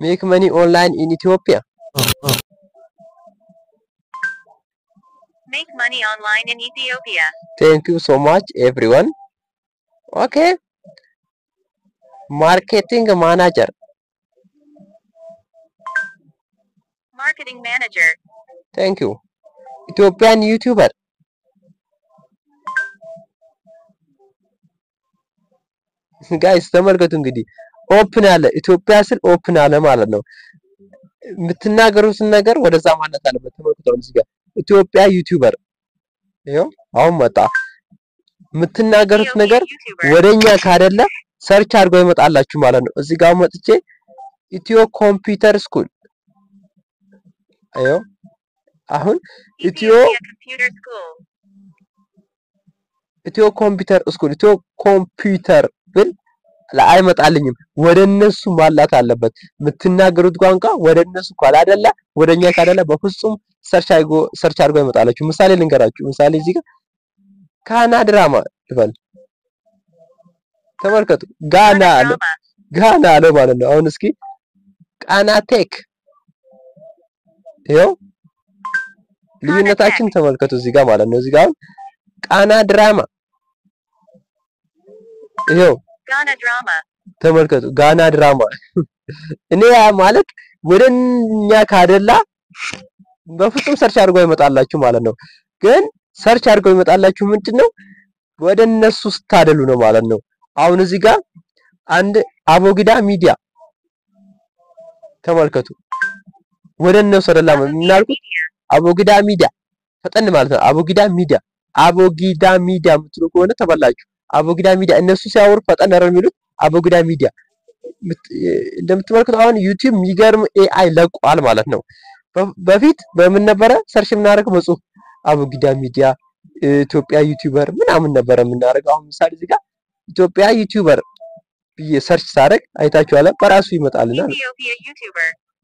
Make money online in Ethiopia. Make money online in Ethiopia. Thank you so much, everyone. Okay. Marketing manager. Marketing manager. Thank you. Ethiopian YouTuber. ጋይስ ተመልከቱ እንግዲህ ኦፕን አለ ኢትዮጵያ ስል ኦፕን አለ ማለት ነው። የምትናገሩትን ነገር ወደዛ ማለት አለበት። ተመልከቱ እዚህ ጋር ኢትዮጵያ ዩቲዩበር ይሄው አሁን መጣ። የምትናገሩት ነገር ወደኛ ካደለ ሰርች አድርገው ይመጣላችሁ ማለት ነው። እዚህ ጋር መጥቼ ኢትዮ ኮምፒውተር ስኩል አዮ አሁን ኢትዮ ኮምፒውተር ስኩል ኢትዮ ኮምፒውተር ብል አይመጣልኝም። ወደነሱ ማላት አለበት። የምትናገሩት ቋንቋ ወደነሱ ካላደለ ወደኛ ካደለ በፍጹም ሰርች አድርጎ ይመጣላችሁ። ምሳሌ ልንገራችሁ። ምሳሌ እዚህ ጋር ጋና ድራማ ይባል ተመልከቱ። ጋና አለ ማለት ነው። አሁን እስኪ ቃና ቴክ ይሄው ልዩነታችን ተመልከቱ እዚህ ጋር ማለት ነው። እዚህ ጋር ቃና ድራማ ይሄው ጋና ድራማ ተመልከቱ። ጋና ድራማ እኔ ማለት ወደኛ ካደላ በፍጹም ሰርች አድርጎ ይመጣላችሁ ማለት ነው። ግን ሰርች አድርጎ ይመጣላችሁ ምንድነው ወደነሱ ስታደሉ ነው ማለት ነው። አሁን እዚህ ጋር አንድ አቦጊዳ ሚዲያ ተመልከቱ። ወደነሱ አይደለም እናልኩት አቦጊዳ ሚዲያ ፈጠን ማለት ነው። አቦጊዳ ሚዲያ ምትሉ ከሆነ ተበላችሁ። አቦጊዳ ሚዲያ እነሱ ሲያወሩ ፈጠን ነው የሚሉት። አቦጊዳ ሚዲያ እንደምትመለከቱ አሁን ዩቲዩብ የሚገርም ኤአይ ለቋል ማለት ነው። በፊት በምን ነበረ ሰርች የምናደርገው በጽሁፍ አቦጊዳ ሚዲያ ኢትዮጵያ ዩቲዩበር ምናምን ነበረ የምናደርገው። አሁን ምሳሌ እዚህ ጋር ኢትዮጵያ ዩቲዩበር ብዬ ሰርች ሳደርግ አይታችኋል በራሱ ይመጣልና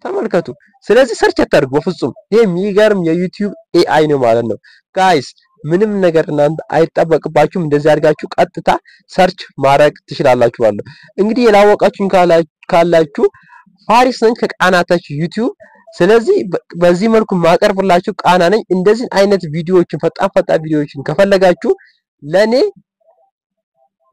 ተመልከቱ። ስለዚህ ሰርች አታድርጉ በፍጹም። ይሄ የሚገርም የዩቲዩብ ኤአይ ነው ማለት ነው። ጋይስ ምንም ነገር እናንተ አይጠበቅባችሁም። እንደዚህ አድርጋችሁ ቀጥታ ሰርች ማድረግ ትችላላችሁ ማለት ነው። እንግዲህ የላወቃችሁን ካላችሁ ፋሪስ ነኝ ከቃናታችሁ ዩቲዩብ። ስለዚህ በዚህ መልኩ ማቀርብላችሁ ቃና ነኝ። እንደዚህ አይነት ቪዲዮዎችን ፈጣን ቪዲዮዎችን ከፈለጋችሁ ለኔ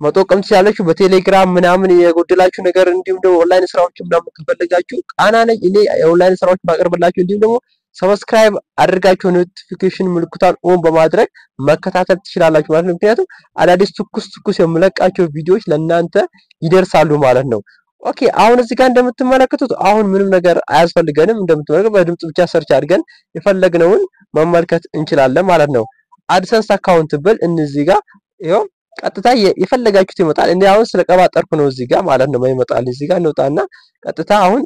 መጠቀም ትችላላችሁ። በቴሌግራም ምናምን የጎደላችሁ ነገር እንዲሁም ደግሞ ኦንላይን ስራዎችን ምናምን ከፈለጋችሁ ቃና ነኝ እኔ የኦንላይን ስራዎች ማቀርብላችሁ። እንዲሁም ደግሞ ሰብስክራይብ አድርጋችሁ ኖቲፊኬሽን ምልክቷን ኦን በማድረግ መከታተል ትችላላችሁ ማለት ነው። ምክንያቱም አዳዲስ ትኩስ የምለቃቸው ቪዲዮዎች ለእናንተ ይደርሳሉ ማለት ነው። ኦኬ አሁን እዚህ ጋር እንደምትመለከቱት አሁን ምንም ነገር አያስፈልገንም። እንደምትመለከቱት በድምጽ ብቻ ሰርች አድርገን የፈለግነውን መመልከት እንችላለን ማለት ነው። አድሰንስ አካውንት ብል እዚህ ጋር ይሄው ቀጥታ የፈለጋችሁት ይመጣል። እኔ አሁን ስለቀባጠርኩ ነው እዚህ ጋር ማለት ነው የማይመጣል። እዚህ ጋር እንውጣና ቀጥታ አሁን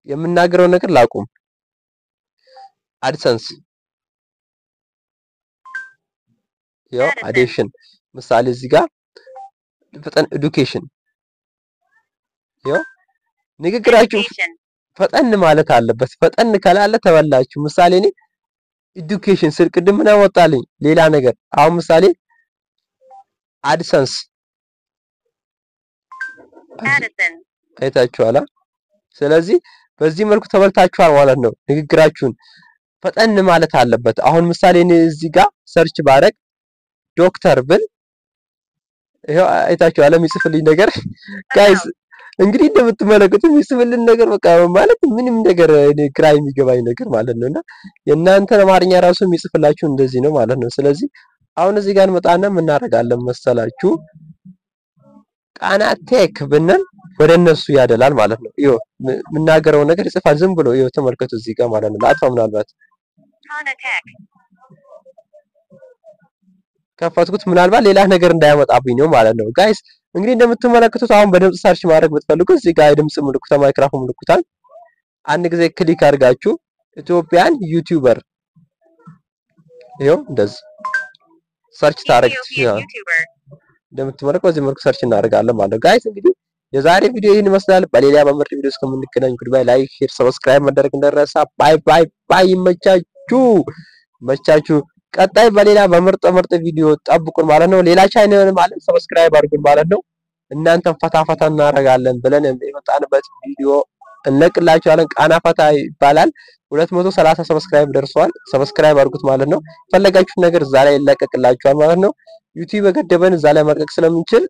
የምናገረው ነገር ላቁም። አድሰንስ ያው አዲሽን ምሳሌ እዚህ ጋር ፈጠን ኤዱኬሽን ያው ንግግራችሁ ፈጠን ማለት አለበት። ፈጠን ካላለ ተበላችሁ። ምሳሌ እኔ ኤዱኬሽን ስል ቅድም ምን አወጣልኝ ሌላ ነገር። አሁን ምሳሌ አድሰንስ አይታችኋላ። ስለዚህ በዚህ መልኩ ተበልታችኋል ማለት ነው። ንግግራችሁን ፈጠን ማለት አለበት። አሁን ምሳሌ እኔ እዚህ ጋር ሰርች ባረግ ዶክተር ብል ይሄው አይታችኋል የሚጽፍልኝ ነገር ጋይስ። እንግዲህ እንደምትመለከቱት የሚጽፍልን ነገር በቃ ማለት ምንም ነገር ግራ የሚገባኝ ነገር ማለት ነውና የእናንተ አማርኛ ራሱ የሚጽፍላችሁ እንደዚህ ነው ማለት ነው። ስለዚህ አሁን እዚህ ጋር እንመጣና ምን እናደርጋለን መሰላችሁ ቃና ቴክ ብንል ወደነሱ ያደላል ማለት ነው። ይሄው የምናገረው ነገር ይጽፋል ዝም ብሎ ይሄው ተመልከቱ እዚህ ጋር ማለት ነው። ላጥፋው ምናልባት ቃና ቴክ ከፈትኩት ምናልባት ሌላ ነገር እንዳያመጣብኝ ነው ማለት ነው። ጋይስ እንግዲህ እንደምትመለከቱት አሁን በድምጽ ሰርች ማድረግ ብትፈልጉ እዚህ ጋር የድምጽ ምልክቱ ማይክሮፎን ምልክቷን አንድ ጊዜ ክሊክ አድርጋችሁ ኢትዮጵያን ዩቲዩበር ይሄው እንደዚህ ሰርች ታረጋችሁ እንደምትመለከቱት እዚህ መልኩ ሰርች እናደርጋለን ማለት ነው። ጋይስ እንግዲህ የዛሬ ቪዲዮ ይሄን ይመስላል። በሌላ በምርጥ ቪዲዮ እስከምንገናኝ ጉድባይ። ላይክ፣ ሼር፣ ሰብስክራይብ ማድረግ እንዳይረሳ። ባይ ይመቻችሁ። ቀጣይ በሌላ በምርጥ ቪዲዮ ጠብቁን ማለት ነው። ሌላ ቻናል ማለት ሰብስክራይብ አድርጉን ማለት ነው። እናንተን ፈታ እናደርጋለን ብለን የመጣንበት ቪዲዮ እንለቅላችኋለን። ቃና ፈታ ይባላል። 230 ሰብስክራይብ ደርሷል። ሰብስክራይብ አድርጉት ማለት ነው። ፈለጋችሁት ነገር እዛ ላይ ይለቀቅላችኋል ማለት ነው። ዩቲዩብ በገደበን እዛ ላይ መልቀቅ ስለምንችል